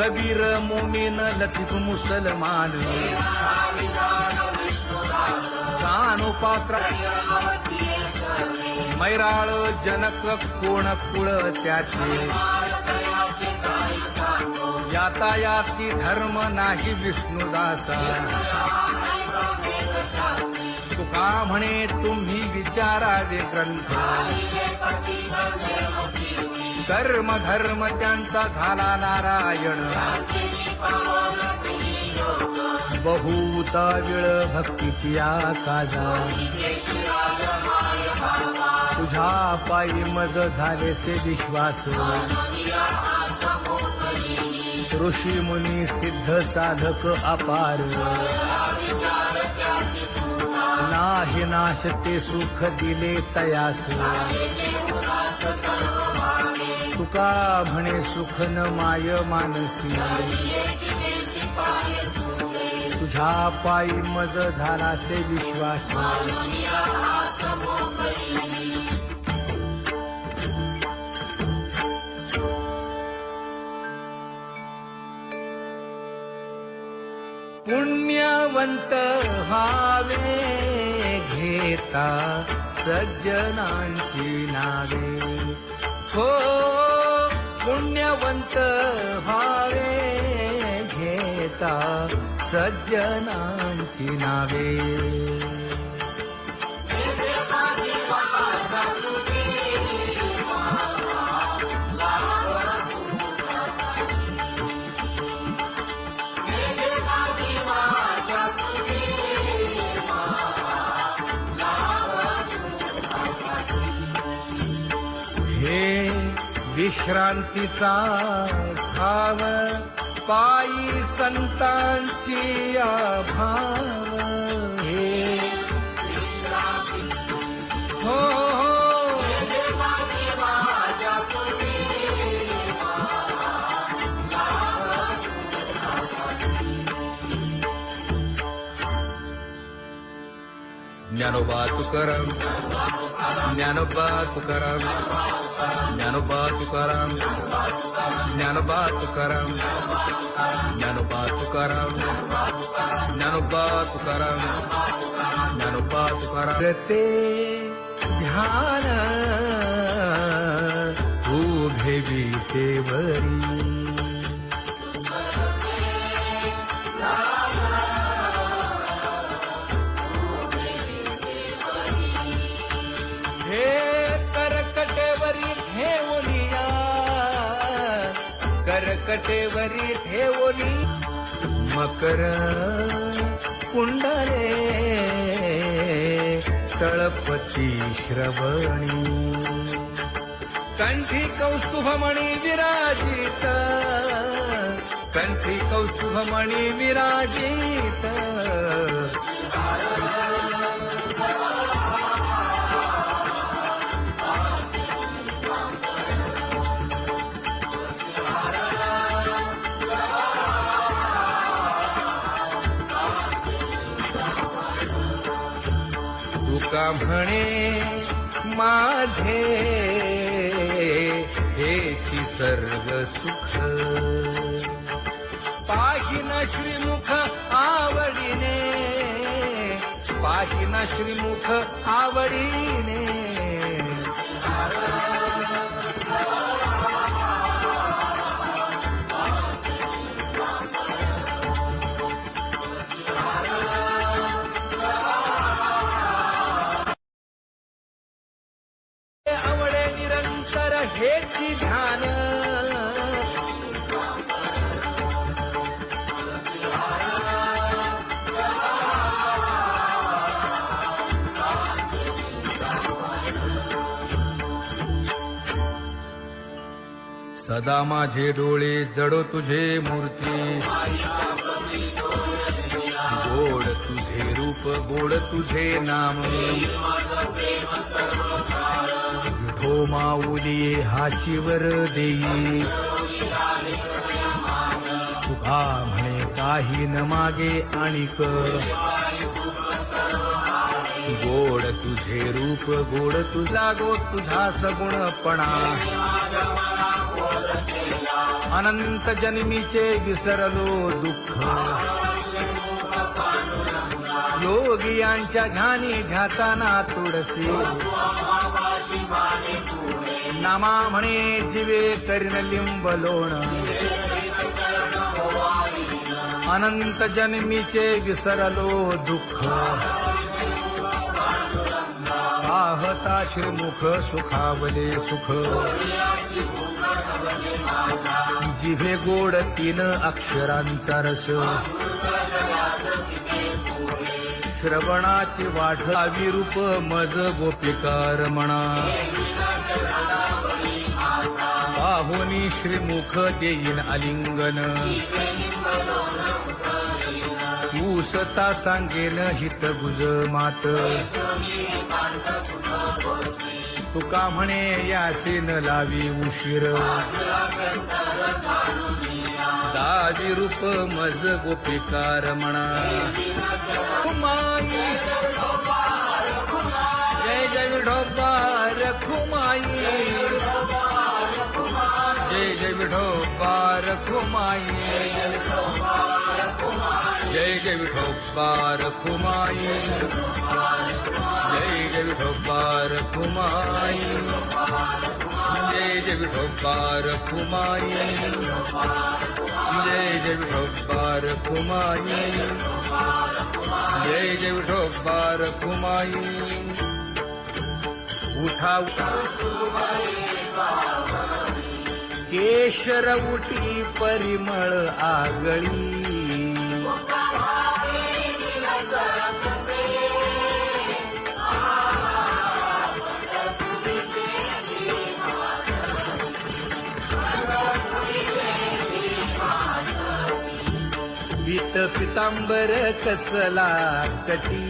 कबीर मोमीन लतीफ मुसलमान कानोपात्र मैराळ जनक कोण कुळ त्याचे यातायाती धर्म नाही विष्णुदासा तुका म्हणे तुम्ही विचारावे ग्रंथ कर्म धर्म त्यांचा झाला नारायण बहुता वेळ भक्तीची आकाजा तुझ्या पायी मज झालेसे विश्वास ऋषी मुनी सिद्ध साधक अपार नाही नाश ते सुख दिले तयास तुका म्हणे सुख न माय मानसी तुझ्या पायी मज झालासे विश्वास पुण्यवंत व्हावे घेता सज्जनांची नावे हो पुण्यवंत व्हावे घेता सज्जनांची नावे हे विश्रांतीचा भाव पायी संतांची अभाव हे हो ज्ञानोबा तुकाराम ज्ञानोबा तुकाराम ज्ञानोबा तुकाराम ज्ञानोबा तुकाराम ज्ञानोबा तुकाराम ज्ञानोबा तुकाराम ज्ञानोबा तुकाराम ते ध्यान उभे विटेवरी करकटेवरी ठेवली मकर कुंडले तळपती श्रवणी कंठी कौस्तुभमणी विराजित कंठी कौस्तुभमणी विराजित तुका म्हणे माझे हेची सर्व सुख पाहिन श्रीमुख आवडीने पाहिन श्रीमुख आवडीने आवडे निरंतर हेची ध्यान सदा माझे डोळे जडो तुझे मूर्ती गोड तुझे रूप गोड तुझे नाम विठो माऊली हाचीवर देई तुका म्हणे काही न मागे आणिक गोड तुझे रूप गोड तुझा गो तुझा सगुणपणा अनंत जन्मीचे विसरलो दुःख योगियांच्या ध्यानी ध्याताना तुळसी नामा म्हणे जीवे करीन लिंब लोण अनंत जन्मीचे विसरलो दुःख पाहता श्रीमुख सुखावले सुख जिभे गोड 3 अक्षरांचा रस श्रवणाची वाढ विरूप मज गोपिकार म्हणा पाहुनी श्रीमुख देईन आलिंगन ऊसता सांगेन हित गुज मात तुका म्हणे यासीन लावी उशीर दावी रूप मज गोपिकार म्हणा खुमाई जय जय विठोबार खुमाई जय जय विठोबार खुमाई जय जय विठोबार खुमाई जय जय विठोबार खुमाई जय जय विठोबार खुमाई जय जय विठोबार खुमाई जय जय विठोबार खुमाई उठा केशर उठी परिमळ आगळी पीत पितांबर कसला कटी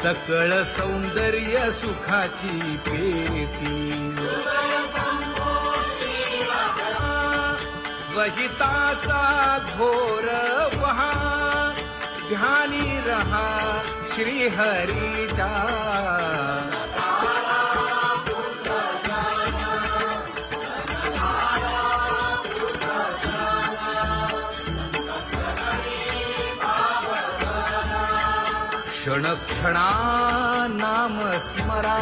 सकळ सौंदर्य सुखाची पेटी स्वहिताचा घोर वहा ध्यानी रहा श्रीहरीचा क्षण क्षणा नाम स्मरा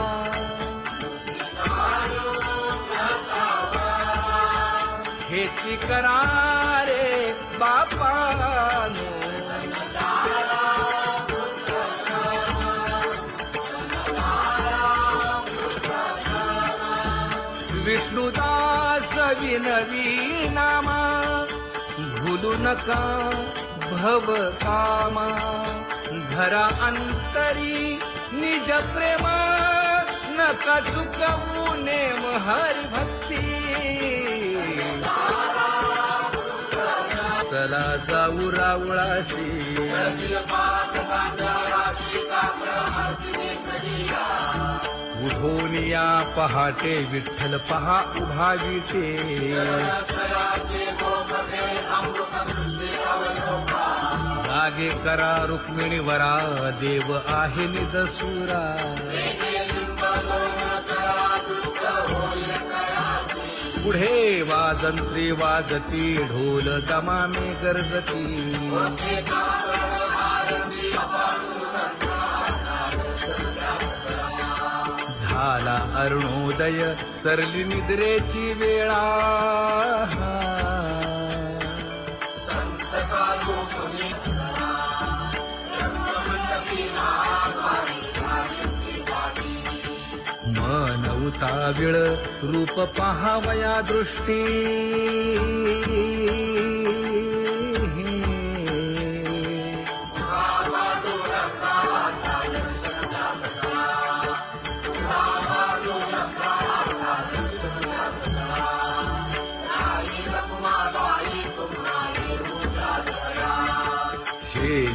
हेची करा रे बापानो विष्णुदास विनवी नामा भूलू नका भव कामा धरा अंतरी निज प्रेमा नका चुकवू नेम हरी भक्ती चला जाऊ रावळाशी उठोनिया पहाटे विठ्ठल पहा उभा विटे जागे करा रुक्मिणी वरा देव आहे निदसुरा पुढे वाजंत्री वाजती ढोल दमामे गरजती झाला अरुणोदय सरली निद्रेची वेळा मन उताविळ रूप पहावया दृष्टी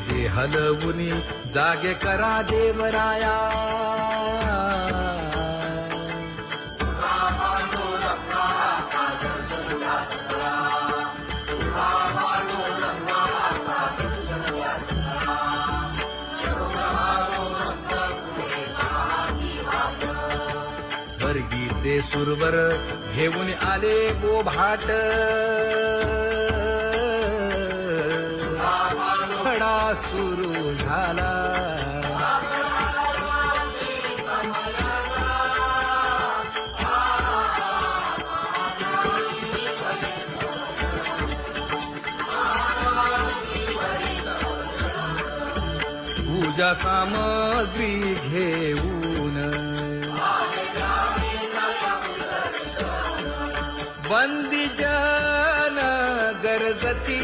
जे हलवुनी जागे करा देवराया स्वर्गी ते सुरवर घेऊन आले बोभाट खडा सुरू झाला पूजा सामग्री घेऊन बंदी जन गरजती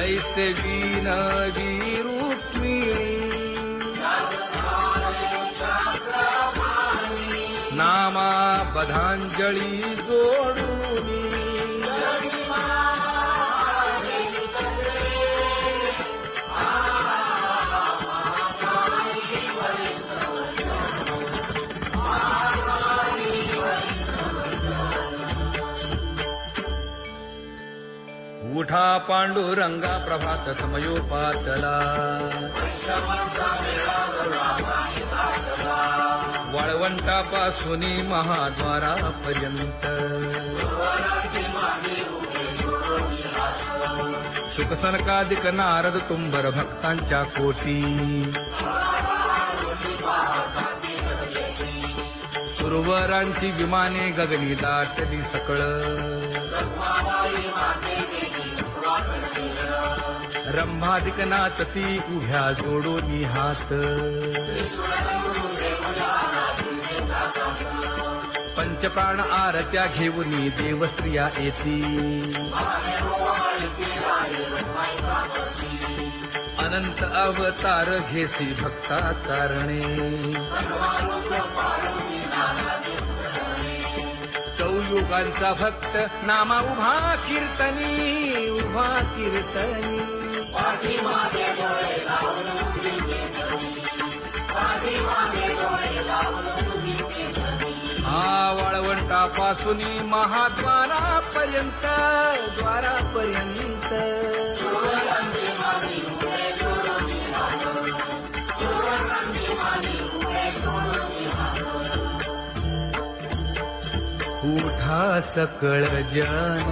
ऐसे विनवी रुक्मिणी नामा बधांजळी जोडूनी उठा पांडुरंगा प्रभात समयोपातला वाळवंटापासून महाद्वारापर्यंत शुकसनकादिक नारद तुंबर भक्तांच्या कोटी सुरवरांची विमाने गगनी दाटली सकळ रंभादिक नाचती उभ्या जोडोनी हात पंचप्राण आरत्या घेऊनी देवस्त्रिया येती अनंत अवतार घेसी भक्ता तारणे चौयुगांचा भक्त नामा उभा कीर्तनी उभा कीर्तनी वाळवंटापासून महाद्वारापर्यंत द्वारापर्यंत उठा सकळ जन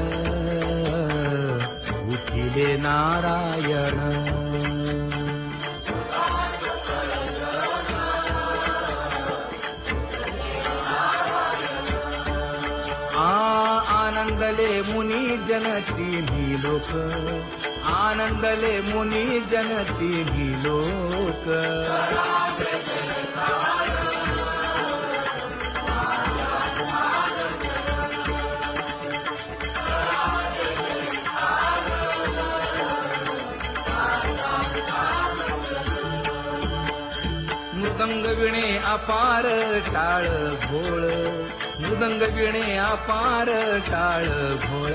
उठिले नारायण आनंदले मुनी जन तिन्ही लोक आनंदले मुनी जन तिन्ही लोक मृदंग विणे अपार टाळ भोळ मृदंग विणे अपार टाळ भोळ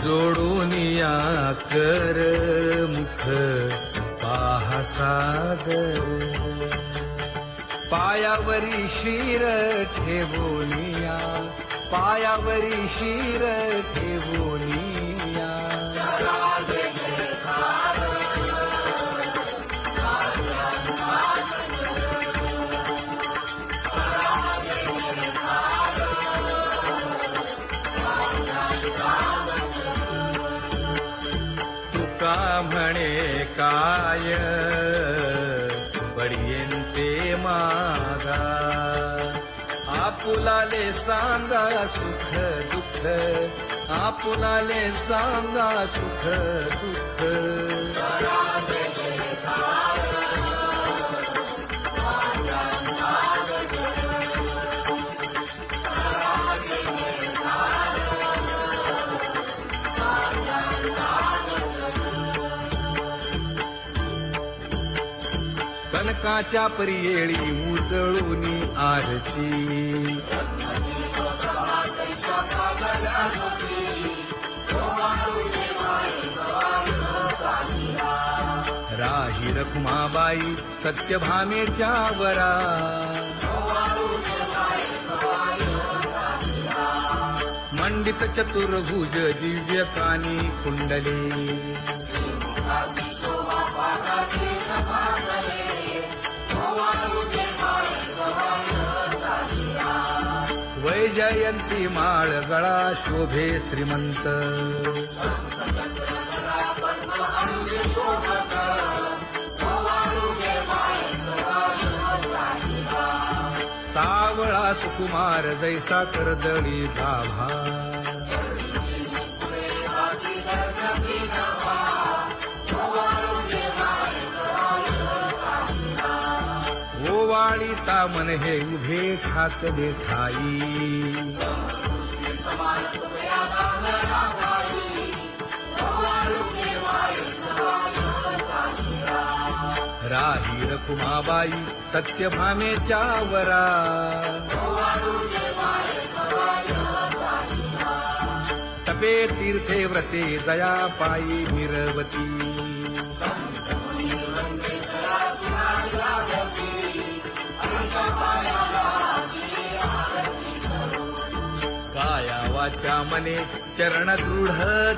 जोडूनिया कर मुख पाहा सागर पायावरी शिर ठेवोनिया पायावरी शिर ठेवोनिया तुका म्हणे काय बडियेंते मागा आपुलाले सांगा सुख दुःख आपुलाले सांगा सुख दुःख सनकाच्या परियेळी उजळूनी आरती राही रखुमाबाई सत्यभामेच्या वरा मंडित चतुर्भुज दिव्य कानी कुंडले वैजयंती माळ गळा शोभे श्रीमंत सावळा सुकुमार जैसा कर्दळी गाभा ओवाळी तामन हे उभे ठाकले ठाई राही रखुमाबाई सत्यभामेच्या वरा तपे तीर्थे व्रते जया पायी मिरवती काया वाचा मने चरण दृढ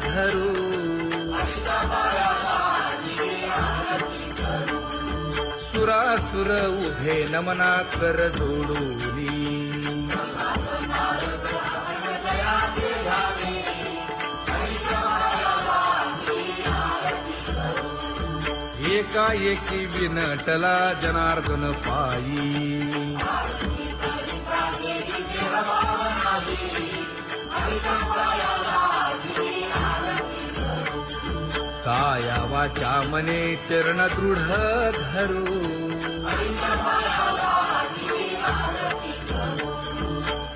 धरू सुरासुर उभे नमना कर जोडूनी एकाएकी विनटला जनार्दन पायी काया वाचा मने चरण दृढ धरू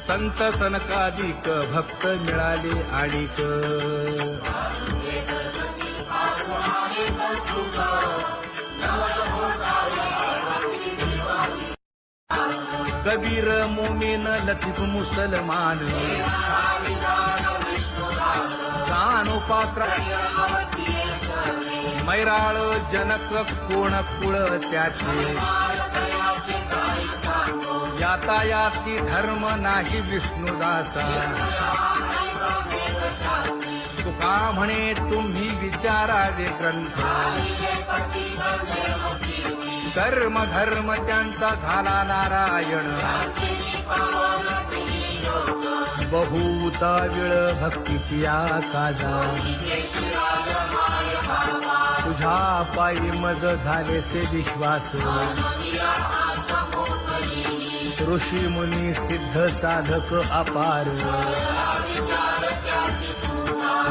संत सनकादिक भक्त मिळाले आणिक कबीर मोमेन लतीफ मुसलमान कानोपात्रा मैराळ जनक कोण कुळ त्याचे यातायाती धर्म नाही विष्णुदासा तुका म्हणे तुम्ही विचारावे ग्रंथ कर्म धर्म त्यांचा झाला नारायण बहुता वेळ भक्तीची आकाजा तुझ्या पायी मज झाले से विश्वास ऋषी मुनी सिद्ध साधक अपार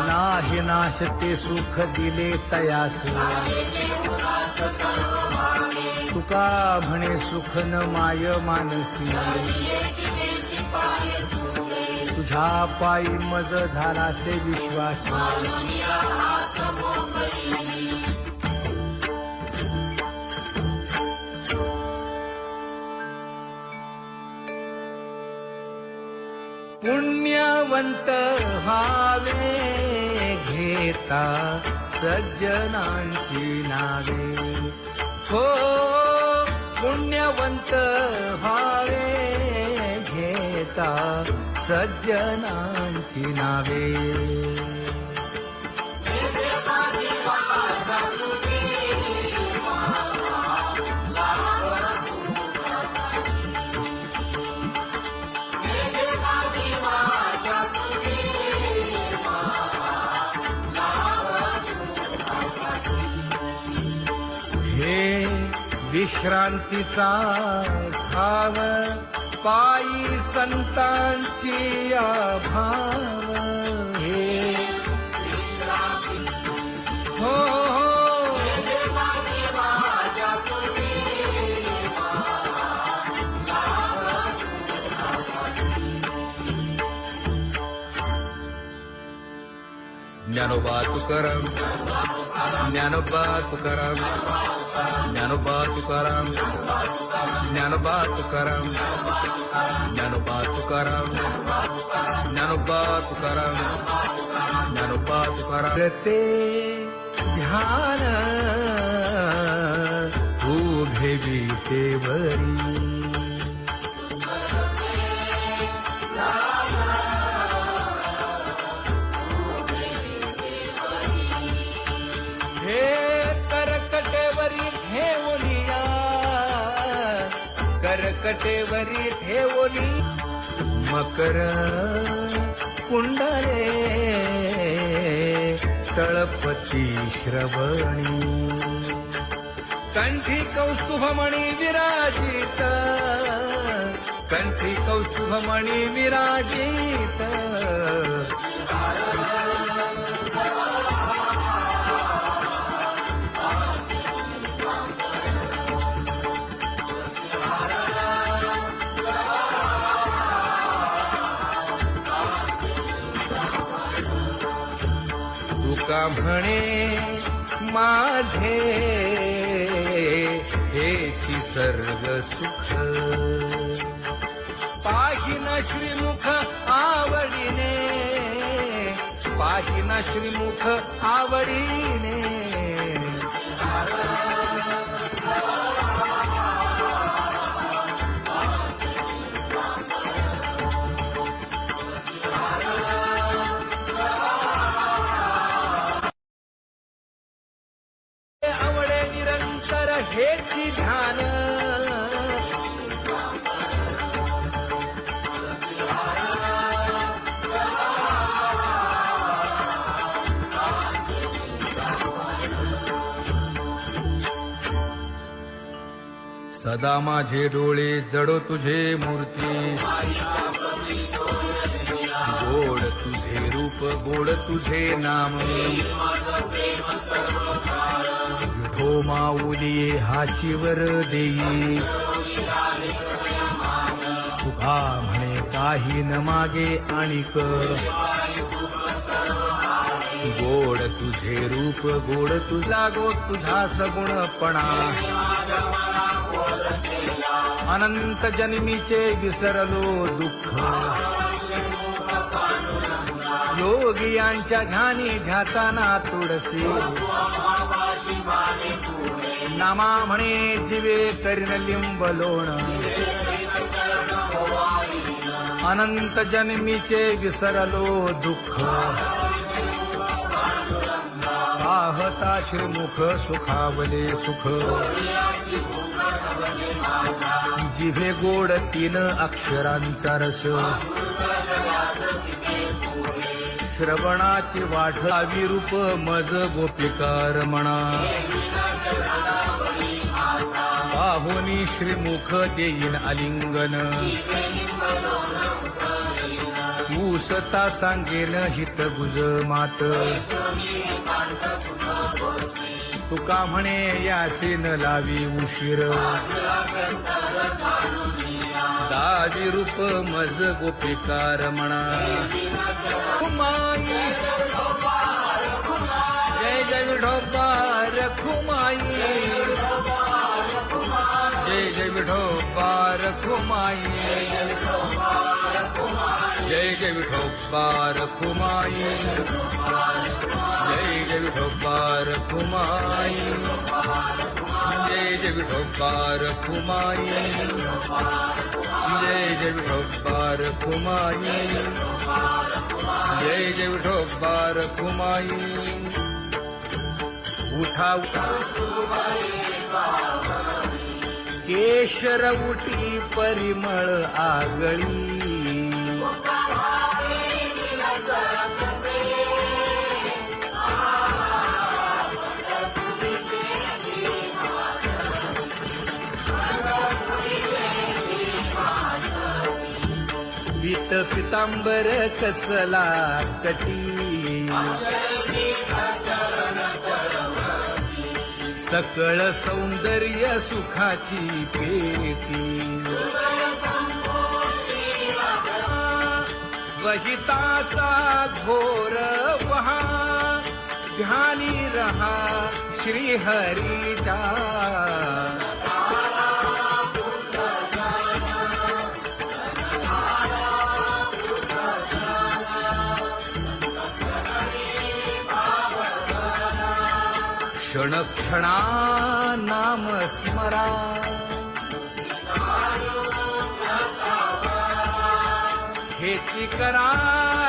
नाही नाश ते सुख दिले तयास तुका म्हणे सुख न माय मानसी तुझ्या पायी मज झाला से विश्वास पुण्यवंत व्हावे घेता सज्जनांची नावे हो पुण्यवंत व्हावे घेता सज्जनांची नावे हे विश्रांतीचा भाव पायी संतांची भाव हे हो ज्ञानोबा तुकाराम ज्ञानोबा तुकाराम ज्ञानोबा तुकाराम ज्ञानोबा तुकाराम ज्ञानोबा तुकाराम ज्ञानोबा तुकाराम ज्ञानोबा तुकाराम ते ध्यान उभे विटेवरी हे करकटेवरी ठेवलिया करकटेवरी ठेवली मकर कुंडले तळपती श्रवणी कंठी कौस्तुभमणी विराजित कंठी कौस्तुभमणी विराजित तुका म्हणे माझे हेची सर्व सुख पाहिन श्रीमुख आवडीने पाहिन श्रीमुख आवडीने आवडे निरंतर हेची ध्यान सदा माझे डोळे जडो तुझे मूर्ती गोड तुझे रूप गोड तुझे नाम विठो माऊली हाचीवर देई तुका म्हणे काही न मागे आणिक गोड तुझे रूप गोड तुझा गो तुझा सगुणपणा अनंत जन्मीचे विसरलो दुःख योगियांच्या ध्यानी ध्याताना तुळसी नामा म्हणे जीवे करीन लिंब लोण अनंत जन्मीचे विसरलो दुःख पाहता श्रीमुख सुखावले सुख जिभे गोड 3 अक्षरांचा रस श्रवणाची वाढ विरूप मज गोपिकार म्हणा पाहुनी श्रीमुख देईन आलिंगन ऊसता सांगेन हित गुज मात तुका म्हणे यासीन लावी उशीर दावी रूप मज गोपिकार म्हणा खुमाई जय जय विठोबा रखुमाई जय जय विठोबा रखुमाई जय जय विठोबा रखुमाई जय जय विठोबा रखुमाई जय जय विठोबा रखुमाई जय जय विठोबा रखुमाई जय जय विठोबा रखुमाई उठा केशर उठी परिमळ आगळी पीत पितांबर कसला कटी सकळ सौंदर्य सुखाची पेटी स्वहिताचा घोर वहा ध्यानी रहा श्री हरीचा. क्षण क्षणा नाम स्मरा. हेची करा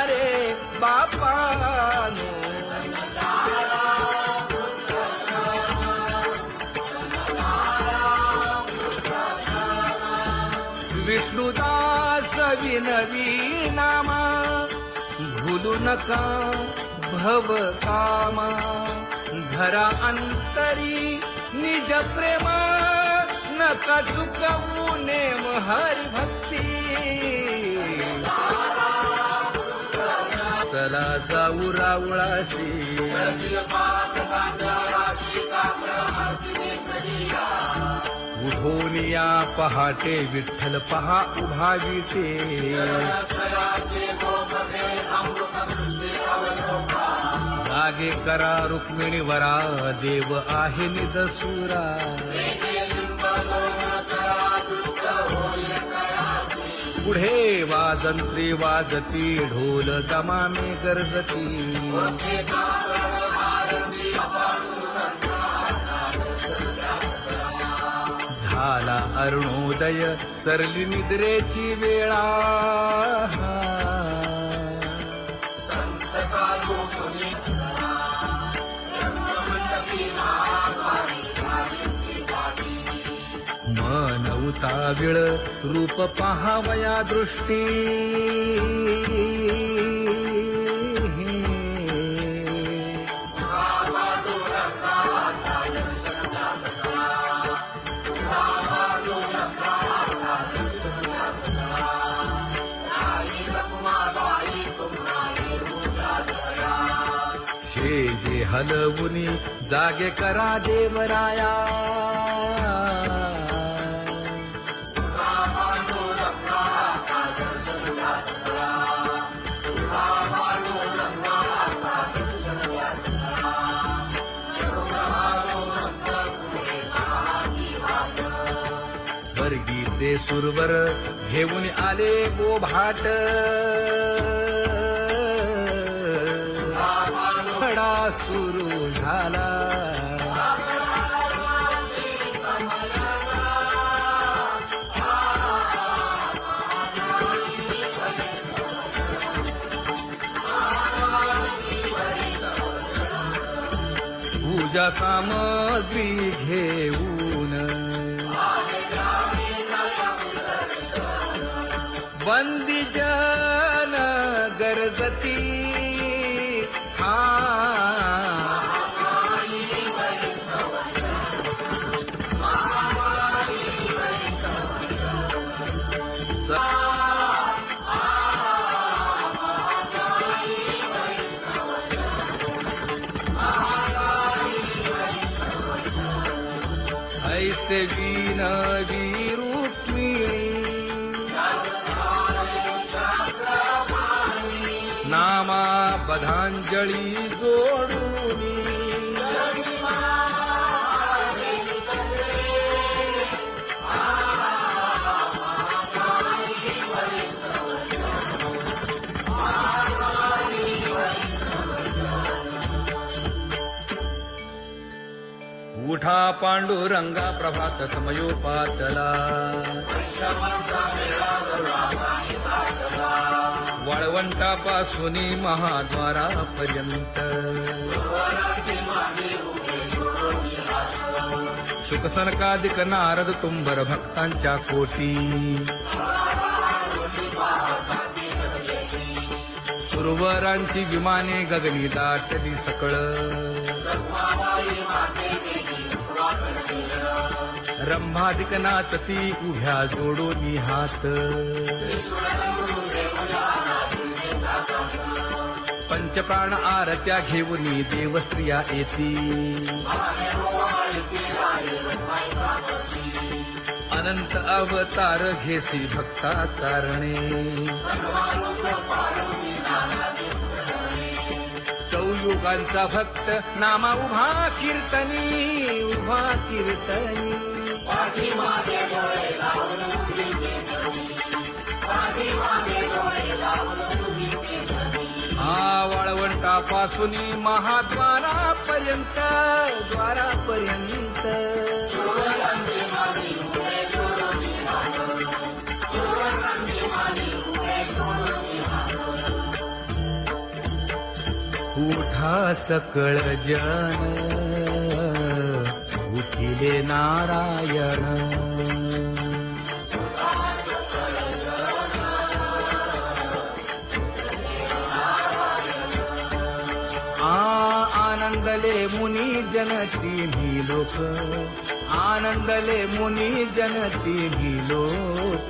रे बापानो. विष्णुदास विनवी नामा. भूलू नका भव कामा. धरा अंतरी निज प्रेमा. नका चुकवू नेम हरी भक्ती. चला जाऊ रावळाशी. उठोनिया पहाटे विठ्ठल पहा उभा विटे. जागे करा रुक्मिणी वरा. देव आहे निदसुरा. पुढे वाजंत्री वाजती. ढोल दमामे गरजती. झाला अरुणोदय सरली निद्रेची वेळा. मन उताविळ रूप पहावया दृष्टी. जे हलवुनी जागे करा देवराया. स्वर्गीचे सुरवर घेऊन आले बोभाट. खडा सुरू झाला. पूजा सामग्री घेऊन. बंदी जन गरजती. ऐसे विनवी रुक्मिणी. नामा बधांजळी जोडूनी. उठा पांडुरंगा प्रभात समयोपातला. वाळवंटापासून महाद्वारापर्यंत. शुकसनकादिक नारद तुंबर भक्तांच्या कोटी. सुरवरांची विमाने गगनी दाटली सकळ. रंभादिक नाचती उभ्या जोडोनी हात. पंचप्राण आरत्या घेऊनी देवस्त्रिया येती. अनंत अवतार घेसी भक्ता तारणे. युगांचा भक्त नामा उभा कीर्तनी उभा कीर्तनी पाठीमागे डोळे लावून उभी ते जमी, पाठीमागे डोळे लावून उभी ते जमी. हा वाळवंटापासून महाद्वारापर्यंत द्वारापर्यंत सुवर्णांची माती उभे जोडून हात, सुवर्णांची माती उभे जोडून हात. उठा सकळ जन उठिले नारायण आनंदले मुनी जन तिन्ही लोक आनंदले मुनी जन तिन्ही लोक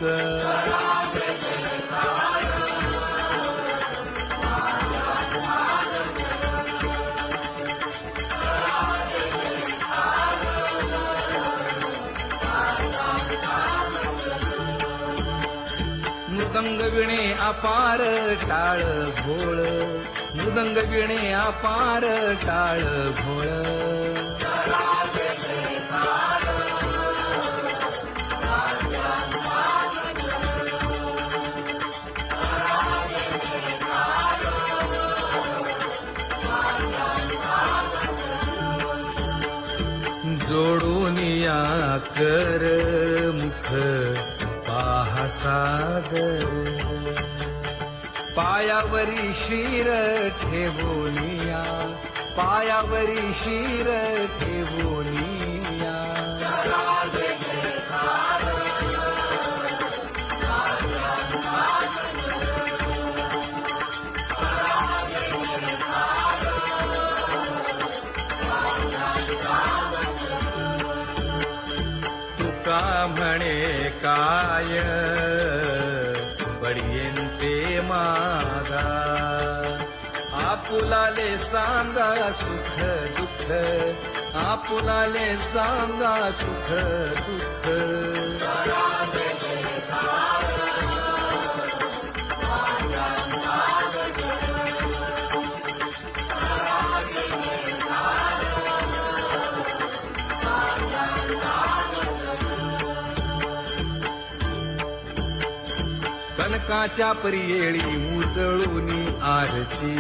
मृदंग विणे अपार टाळ भोळ मृदंग विणे अपार टाळ भोळ जोडून या कर मुख पाहा सागर पायावरी शिर ठेवोनिया पायावरी शिर ठेवोनिया तुका म्हणे काय बडियेंते मागा आपुलाले सांगा सुख दुःख आपुलाले सांगा सुख दुःख कनकाच्या परियेळी उजळूनी आरती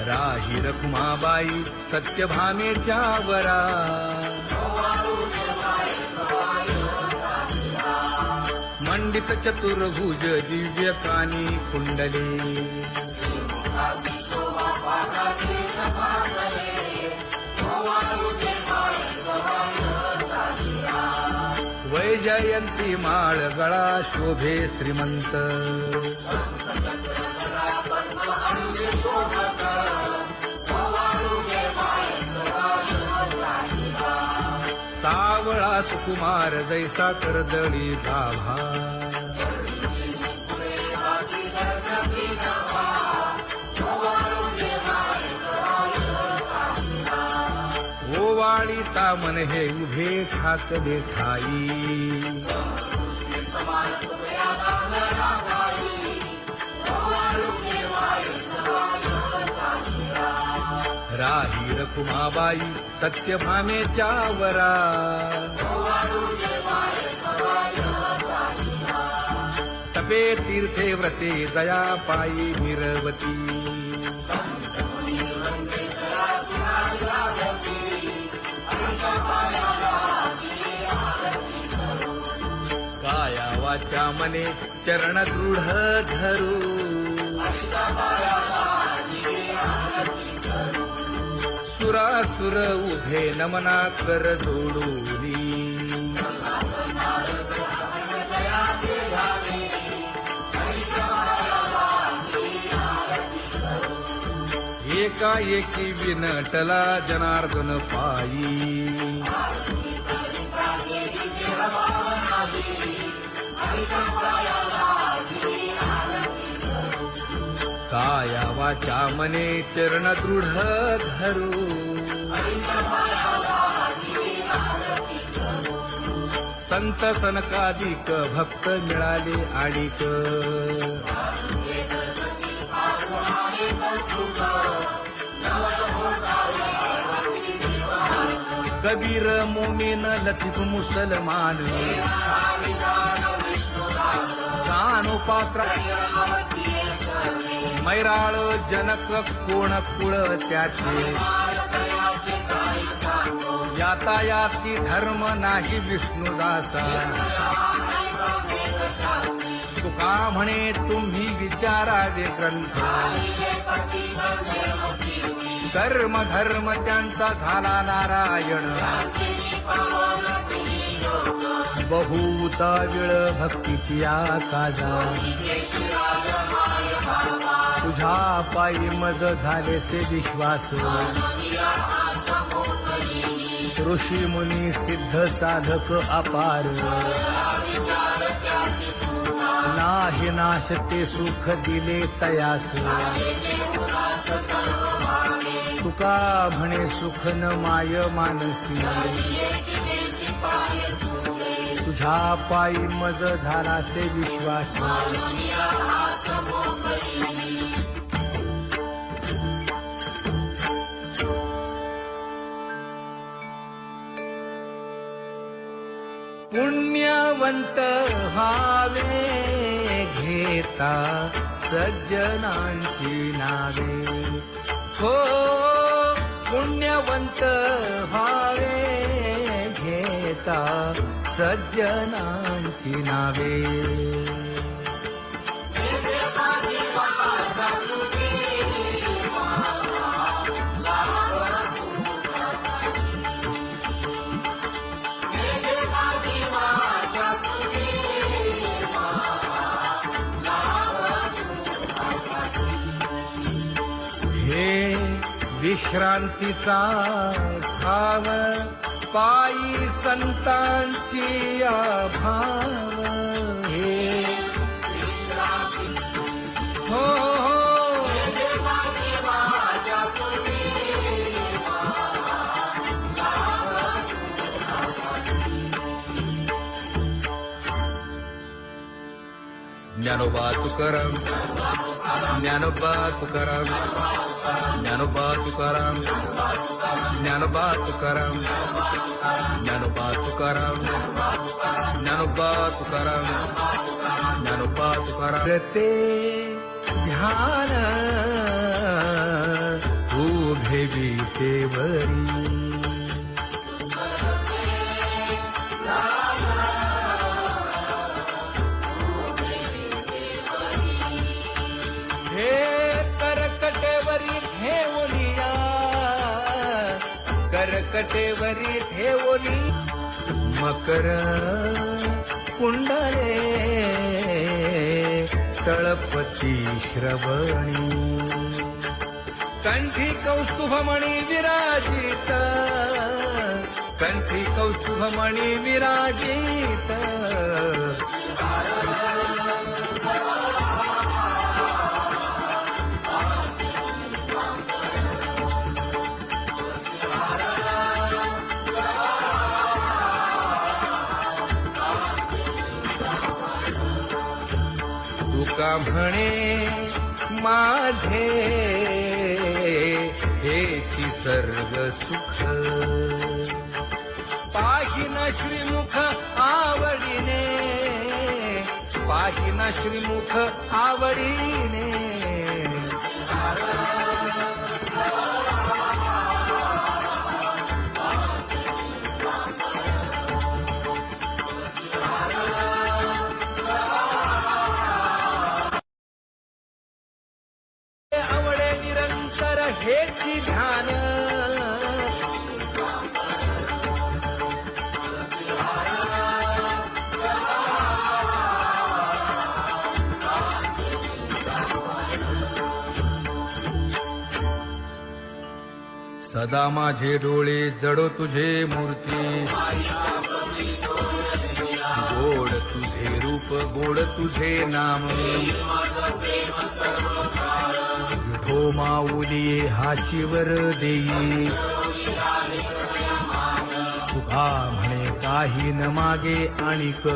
राही रखुमाबाई सत्यभामेच्या वरा मंडित चतुर्भुज दिव्य कानी कुंडले वैजयंती माळ गळा शोभे श्रीमंत सावळा सुकुमार जैसा करदळी गाभा ओवाळी तामन हे उभे ठाकले ठाई राही रखुमाबाई सत्यभामेच्या वरा तपे तीर्थे व्रते जया पायी निरवती काया वाचा मने चरण दृढ धरू सुरासुर उभे नमना कर जोडूनी एकाएकी विनटला जनार्दन पायी काया वाचा मने चरण दृढ धरू संत सनकादिक भक्त मिळाले आणिक कबीर मोमीन लतीफ मुसलमान कानोपात्र मैराळ जनक कोण कुळ त्याचे यातायाती धर्म नाही विष्णुदासा तुका म्हणे तुम्ही विचारावे ग्रंथ कर्म धर्म त्यांचा झाला नारायण बहुता वेळ भक्तीची आकाजा तुझ्या पायी मज झाले से विश्वास ऋषी मुनी सिद्ध साधक अपार नाही नाश ते सुख दिले तयास तुका म्हणे सुख न माय मानसी तुझ्या पायी मज झाला से विश्वास पुण्यवंत व्हावे घेता सज्जनांची नावे हो पुण्यवंत व्हावे घेता सज्जनांची नावे हे विश्रांतीचा भाव पायी संतांची भाव हे हो ज्ञानोबा तुकाराम ज्ञानोबा तुकाराम ज्ञानोबा तुकाराम ज्ञानोबा तुकाराम ज्ञानोबा तुकाराम ज्ञानोबा तुकाराम ज्ञानोबा तुकाराम ते ध्यान उभे विटेवरी करकटेवरी ठेवली मकर कुंडले तळपती श्रवणी कंठी कौस्तुभमणी विराजित कंठी कौस्तुभमणी विराजित तुका म्हणे माझे हेची सर्ग सुख पाहिना श्रीमुख आवडीने पाहिना श्रीमुख आवडीने आवडे निरंतर हेची ध्यान सदा माझे डोळे जडो तुझे मूर्ती गोड तुझे रूप गोड तुझे नाम विठो माऊली हाचीवर देई हा म्हणे काही न मागे आणिक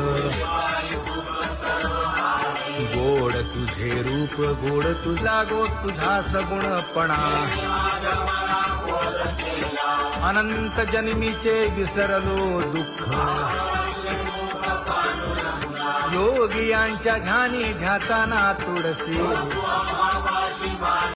गोड तुझे रूप गोड तुझा गो तुझा सगुणपणा अनंत जन्मीचे विसरलो दुःख योगियांच्या ध्यानी ध्याताना तुळसी